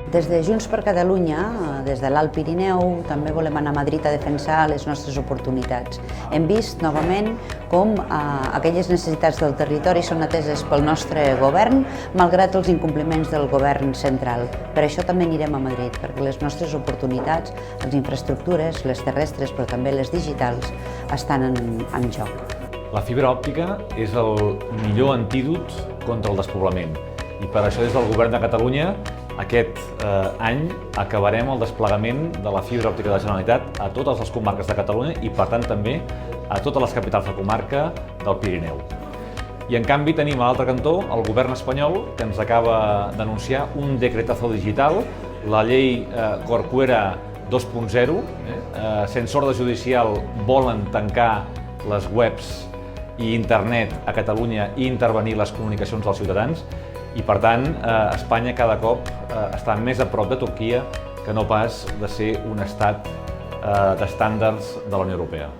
Des de Junts per Catalunya, des de l'Alt Pirineu, també volem anar a Madrid a defensar les nostres oportunitats. Hem vist novament com aquelles necessitats del territori són ateses pel nostre govern, malgrat els incompliments del govern central. Per això també anirem a Madrid, perquè les nostres oportunitats, les infraestructures, les terrestres, però també les digitals, estan en joc. La fibra òptica és el millor antídot contra el despoblament i per això des del Govern de Catalunya aquest any acabarem el desplegament de la fibra òptica de la Generalitat a totes les comarques de Catalunya i per tant també a totes les capitals de comarca del Pirineu. I en canvi tenim a l'altre cantó el govern espanyol que ens acaba d'anunciar un decretazo digital, la llei Corcuera 2.0, sense ordre judicial volen tancar les webs i internet a Catalunya i intervenir les comunicacions dels ciutadans i per tant Espanya cada cop està més a prop de Turquia que no pas de ser un estat d'estàndards de la Unió Europea.